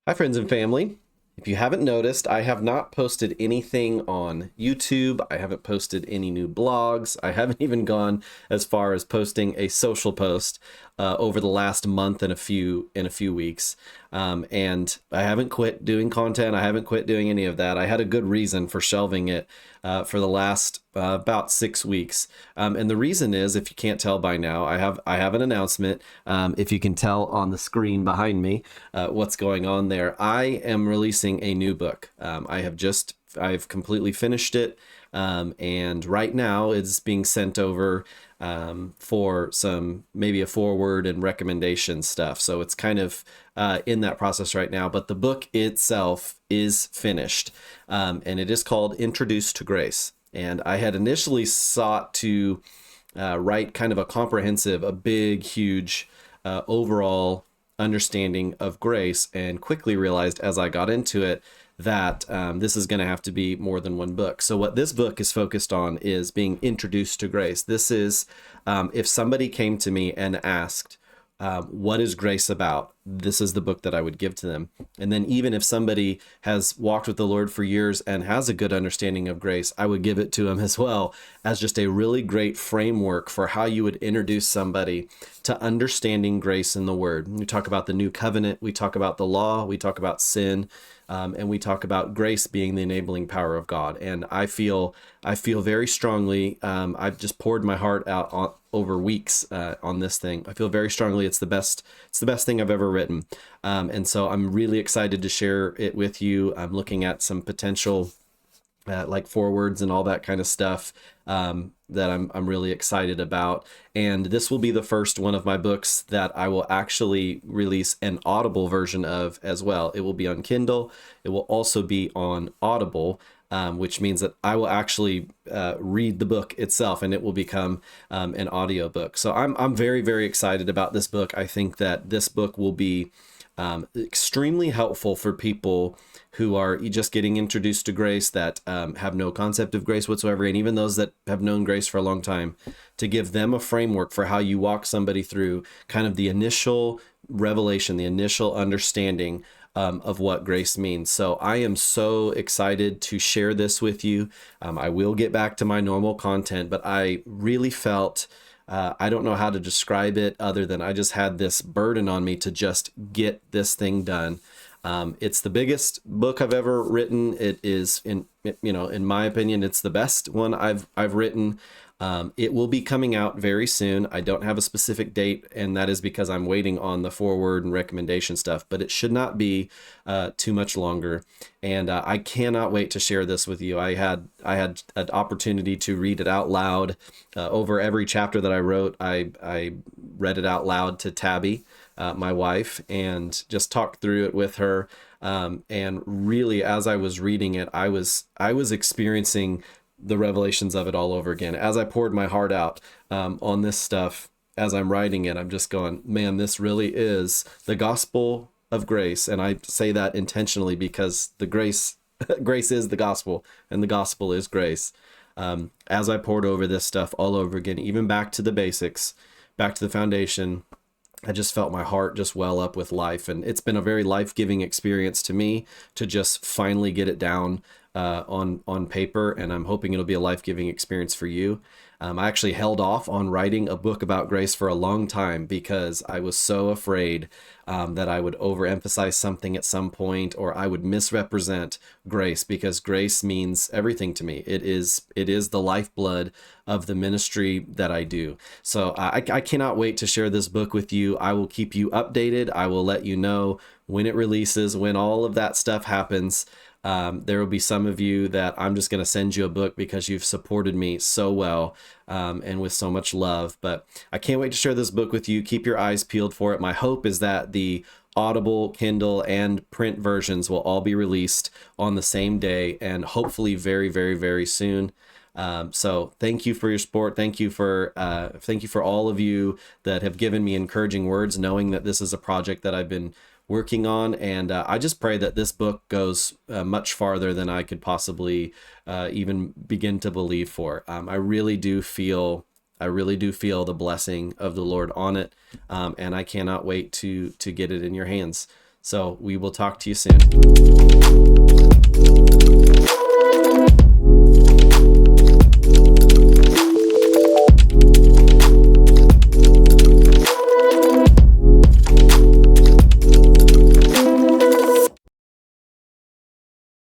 Hi, friends and family. If you haven't noticed, I have not posted anything on YouTube. I haven't posted any new blogs. I haven't even gone as far as posting a social post over the last month and a few weeks. And I haven't quit doing content. I haven't quit doing any of that. I had a good reason for shelving it for the last about 6 weeks. And the reason is, if you can't tell by now, I have an announcement. If you can tell on the screen behind me what's going on there, I am releasing a new book. I've completely finished it. And right now it's being sent over for maybe a forward and recommendation stuff. So it's kind of in that process right now, but the book itself is finished. And it is called Introduced to Grace. And I had initially sought to write kind of a big, huge overall understanding of grace, and quickly realized as I got into it that this is going to have to be more than one book. So what this book is focused on is being introduced to grace. This is if somebody came to me and asked, what is grace about? This is the book that I would give to them. And then even if somebody has walked with the Lord for years and has a good understanding of grace, I would give it to them as well, as just a really great framework for how you would introduce somebody to understanding grace in the Word. We talk about the new covenant, we talk about the law, we talk about sin, and we talk about grace being the enabling power of God. And I feel very strongly, I've just poured my heart out over weeks on this thing. I feel very strongly it's the best thing I've ever written. And so I'm really excited to share it with you. I'm looking at some potential like forwards and all that kind of stuff that I'm really excited about. And this will be the first one of my books that I will actually release an Audible version of as well. It will be on Kindle. It will also be on Audible, which means that I will actually read the book itself, and it will become an audio book. So I'm very, very excited about this book. I think that this book will be extremely helpful for people who are just getting introduced to grace, that have no concept of grace whatsoever, and even those that have known grace for a long time, to give them a framework for how you walk somebody through kind of the initial revelation, the initial understanding of what grace means. So I am so excited to share this with you. I will get back to my normal content, but I really felt I don't know how to describe it other than I just had this burden on me to just get this thing done. It's the biggest book I've ever written. It is, in my opinion, it's the best one I've written. It will be coming out very soon. I don't have a specific date, and that is because I'm waiting on the forward and recommendation stuff, but it should not be too much longer. And I cannot wait to share this with you. I had an opportunity to read it out loud over every chapter that I wrote. I read it out loud to Tabby, my wife, and just talked through it with her. And really, as I was reading it, I was experiencing the revelations of it all over again. As I poured my heart out on this stuff, as I'm writing it, I'm just going, man, this really is the gospel of grace. And I say that intentionally because the grace is the gospel, and the gospel is grace. As I poured over this stuff all over again, even back to the basics, back to the foundation, I just felt my heart just well up with life. And it's been a very life-giving experience to me to just finally get it down on paper, and I'm hoping it'll be a life-giving experience for you. I actually held off on writing a book about grace for a long time because I was so afraid that I would overemphasize something at some point, or I would misrepresent grace, because grace means everything to me. It is the lifeblood of the ministry that I do. So I cannot wait to share this book with you. I will keep you updated. I will let you know when it releases, when all of that stuff happens. There will be some of you that I'm just going to send you a book because you've supported me so well and with so much love. But I can't wait to share this book with you. Keep your eyes peeled for it. My hope is that the Audible, Kindle, and print versions will all be released on the same day, and hopefully very, very, very soon. So thank you for your support. Thank you for all of you that have given me encouraging words, knowing that this is a project that I've been working on. And I just pray that this book goes much farther than I could possibly even begin to believe for. I really do feel the blessing of the Lord on it. And I cannot wait to get it in your hands. So we will talk to you soon.